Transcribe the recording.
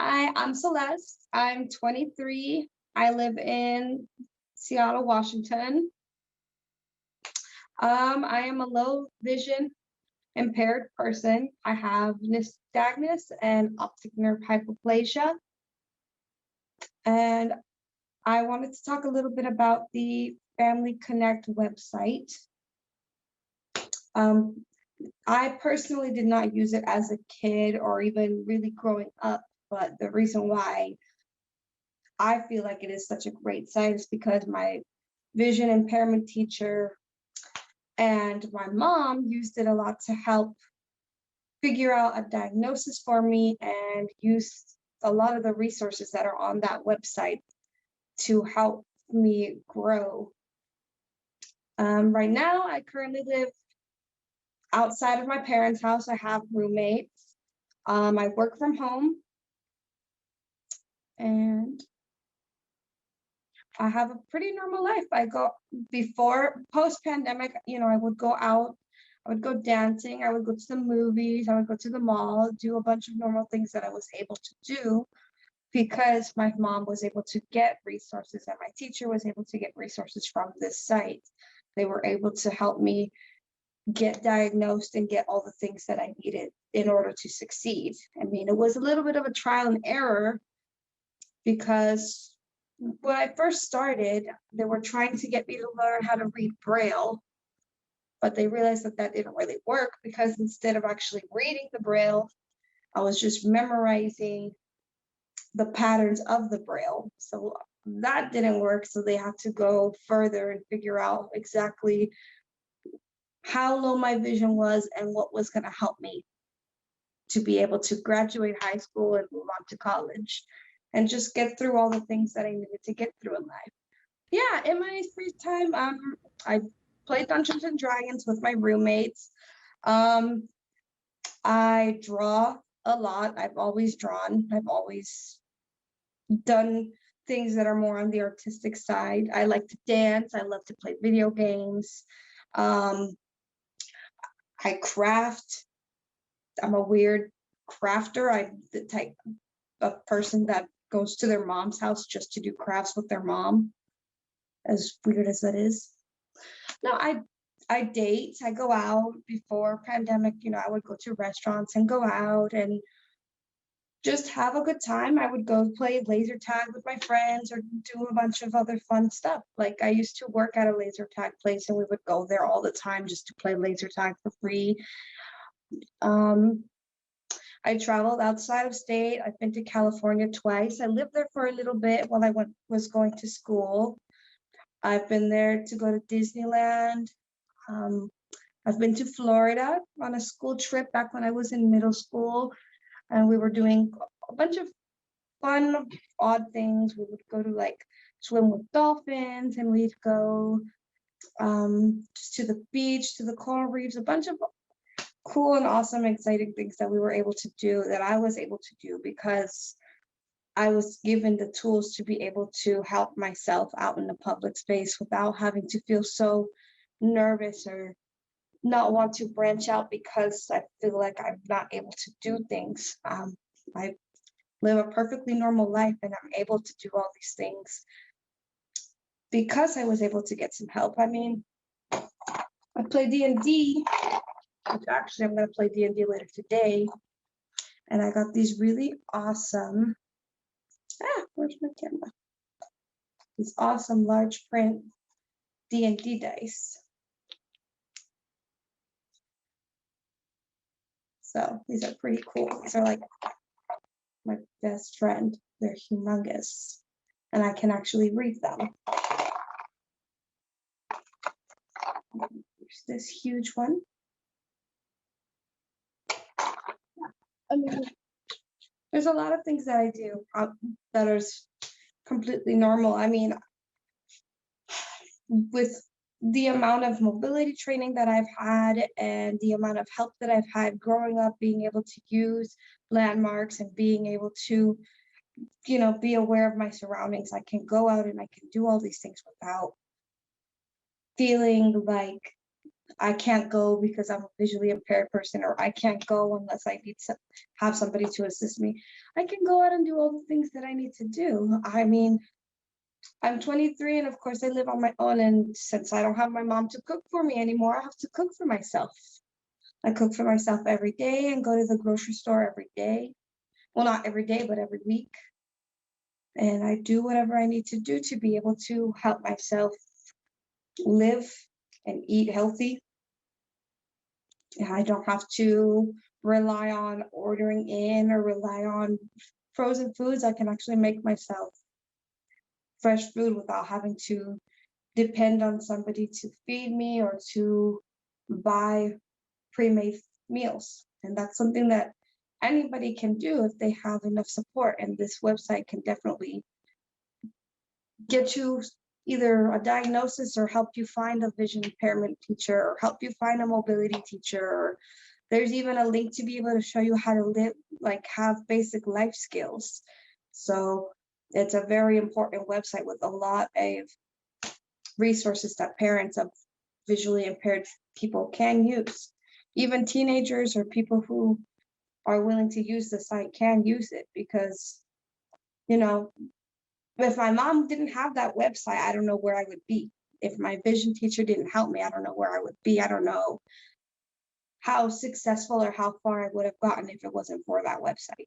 Hi, I'm Celeste. I'm 23. I live in Seattle, Washington. I am a low vision impaired person. I have nystagmus and optic nerve hypoplasia. And I wanted to talk a little bit about the FamilyConnect website. Um, I personally did not use it as a kid or even really growing up, but the reason why I feel like it is such a great site is because my vision impairment teacher and my mom used it a lot to help figure out a diagnosis for me and use a lot of the resources that are on that website to help me grow. Right now, I currently live outside of my parents' house. I have roommates. I work from home and I have a pretty normal life. I go before post pandemic, I would go out, I would go dancing, I would go to the movies, I would go to the mall, do a bunch of normal things that I was able to do because my mom was able to get resources and my teacher was able to get resources from this site. They were able to help me get diagnosed and get all the things that I needed in order to succeed. I mean, it was a little bit of a trial and error because when I first started, they were trying to get me to learn how to read Braille, but they realized that that didn't really work because instead of actually reading the Braille, I was just memorizing the patterns of the Braille. So that didn't work. So they had to go further and figure out exactly how low my vision was and what was going to help me to be able to graduate high school and move on to college and just get through all the things that I needed to get through in life. Yeah, in my free time, I play Dungeons and Dragons with my roommates. Um, I draw a lot. I've always drawn. I've always done things that are more on the artistic side. I like to dance. I love to play video games. Um, I craft. I'm a weird crafter. I'm the type of person that goes to their mom's house just to do crafts with their mom, as weird as that is. No, I date. I go out before pandemic, I would go to restaurants and go out and just have a good time. I would go play laser tag with my friends or do a bunch of other fun stuff. Like I used to work at a laser tag place and we would go there all the time just to play laser tag for free. Um, I traveled outside of state. I've been to California twice. I lived there for a little bit while I was going to school. I've been there to go to Disneyland. Um, I've been to Florida on a school trip back when I was in middle school, and we were doing a bunch of fun, odd things. We would go to like swim with dolphins, and we'd go just to the beach, to the coral reefs, a bunch of cool and awesome, exciting things that we were able to do that I was able to do because I was given the tools to be able to help myself out in the public space without having to feel so nervous or not want to branch out because I feel like I'm not able to do things. I live a perfectly normal life and I'm able to do all these things because I was able to get some help. I mean, I play D&D, which actually I'm going to play D&D later today. And I got these really awesome, where's my camera? These awesome large print D&D dice. So these are pretty cool. These are like my best friend. They're humongous. And I can actually read them. There's this huge one. I mean, there's a lot of things that I do that are completely normal. I mean, with the amount of mobility training that I've had and the amount of help that I've had growing up, being able to use landmarks and being able to, be aware of my surroundings, I can go out and I can do all these things without feeling like I can't go because I'm a visually impaired person, or I can't go unless I need to have somebody to assist me. I can go out and do all the things that I need to do. I mean, I'm 23, and of course I live on my own, and since I don't have my mom to cook for me anymore, I have to cook for myself. I cook for myself every day and go to the grocery store every day. Well, not every day, but every week. And I do whatever I need to do to be able to help myself live and eat healthy. And I don't have to rely on ordering in or rely on frozen foods. I can actually make myself fresh food without having to depend on somebody to feed me or to buy pre-made meals. And that's something that anybody can do if they have enough support. And this website can definitely get you either a diagnosis or help you find a vision impairment teacher or help you find a mobility teacher. Or there's even a link to be able to show you how to live, like have basic life skills. So it's a very important website with a lot of resources that parents of visually impaired people can use. Even teenagers or people who are willing to use the site can use it, because, you know, if my mom didn't have that website, I don't know where I would be. If my vision teacher didn't help me, I don't know where I would be. I don't know how successful or how far I would have gotten if it wasn't for that website.